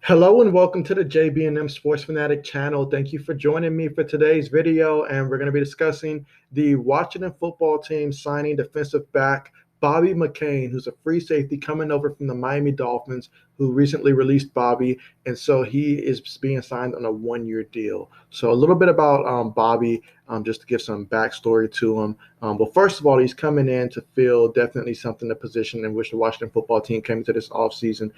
Hello and welcome to the JB&M Sports Fanatic channel. Thank you for joining me for today's video, and we're going to be discussing the Washington football team signing defensive back Bobby McCain, who's a free safety coming over from the Miami Dolphins, who recently released Bobby, and so he is being signed on a one-year deal. So a little bit about Bobby, just to give some backstory to him. Well, first of all, he's coming in to fill definitely something, the position in which the Washington football team came into this offseason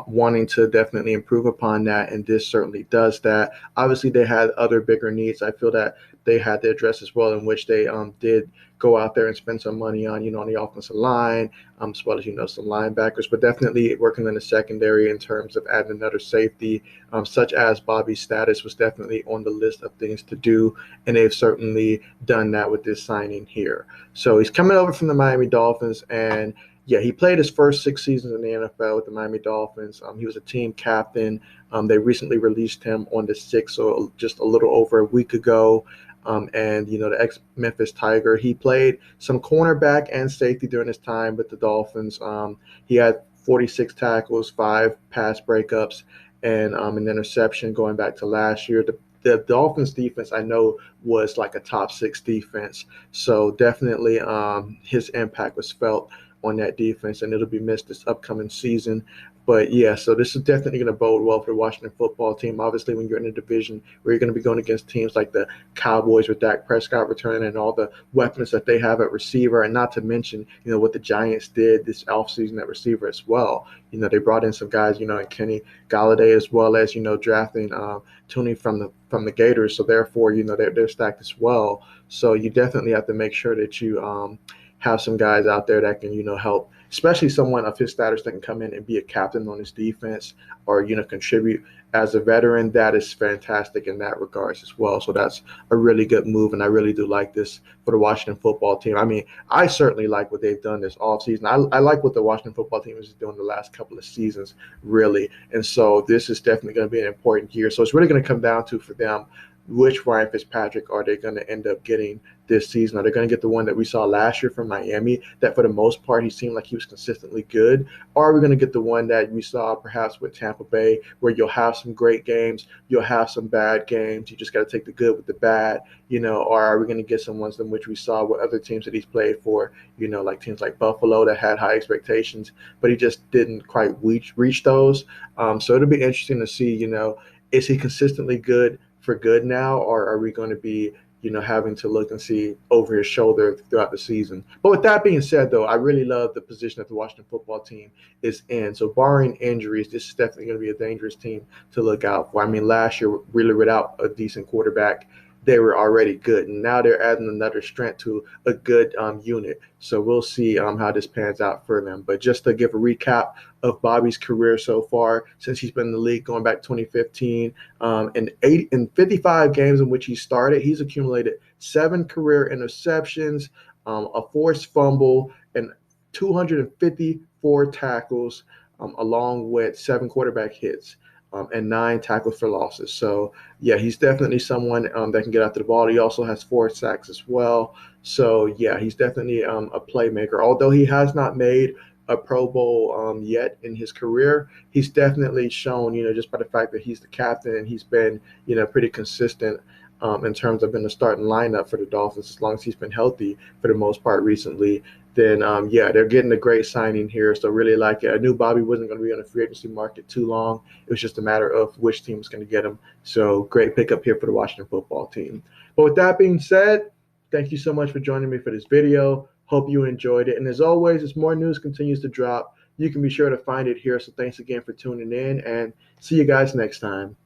wanting to definitely improve upon that, and this certainly does that. Obviously, they had other bigger needs. I feel that they had to address as well, in which they did go out there and spend some money on, on the offensive line, as well as, some linebackers, but definitely working in the secondary in terms of adding another safety, such as Bobby's status was definitely on the list of things to do, and they've certainly done that with this signing here. So he's coming over from the Miami Dolphins, and yeah, he played his first 6 seasons in the NFL with the Miami Dolphins. He was a team captain. They recently released him on the 6th, so just a little over a week ago. And, the ex-Memphis Tiger, he played some cornerback and safety during his time with the Dolphins. He had 46 tackles, 5 pass breakups, and an interception going back to last year. The Dolphins defense, I know, was like a top 6 defense. So definitely his impact was felt on that defense, and it'll be missed this upcoming season. But yeah, so this is definitely going to bode well for the Washington football team. Obviously, when you're in a division where you're going to be going against teams like the Cowboys with Dak Prescott returning and all the weapons that they have at receiver, and not to mention, what the Giants did this offseason at receiver as well. They brought in some guys, and Kenny Galladay, as well as, drafting Tooney from the Gators. So therefore, they're stacked as well. So you definitely have to make sure that you have some guys out there that can, help, especially someone of his status that can come in and be a captain on his defense or, contribute as a veteran. That is fantastic in that regards as well. So that's a really good move, and I really do like this for the Washington football team. I mean, I certainly like what they've done this offseason. I like what the Washington football team is doing the last couple of seasons, really. And so this is definitely going to be an important year. So it's really going to come down to, for them, which Ryan Fitzpatrick are they going to end up getting this season? Are they going to get the one that we saw last year from Miami, that for the most part he seemed like he was consistently good? Or are we going to get the one that we saw perhaps with Tampa Bay, where you'll have some great games, you'll have some bad games, you just got to take the good with the bad, or are we going to get some ones in which we saw with other teams that he's played for, like teams like Buffalo that had high expectations, but he just didn't quite reach those. So it'll be interesting to see, is he consistently good for good now, or are we going to be, having to look and see over his shoulder throughout the season? But with that being said, though, I really love the position that the Washington football team is in. So barring injuries, this is definitely going to be a dangerous team to look out for. I mean, last year, really without a decent quarterback, they were already good, and now they're adding another strength to a good unit. So we'll see how this pans out for them. But just to give a recap of Bobby's career so far, since he's been in the league going back to 2015, in 55 games in which he started, he's accumulated 7 career interceptions, a forced fumble, and 254 tackles, along with 7 quarterback hits. And 9 tackles for losses. So, yeah, he's definitely someone that can get after the ball. He also has 4 sacks as well. So, yeah, he's definitely a playmaker. Although he has not made a Pro Bowl yet in his career, he's definitely shown, just by the fact that he's the captain and he's been, pretty consistent in terms of in the starting lineup for the Dolphins, as long as he's been healthy for the most part recently. Then, yeah, they're getting a great signing here. So really like it. I knew Bobby wasn't going to be on the free agency market too long. It was just a matter of which team was going to get him. So great pickup here for the Washington football team. But with that being said, thank you so much for joining me for this video. Hope you enjoyed it. And as always, as more news continues to drop, you can be sure to find it here. So thanks again for tuning in, and see you guys next time.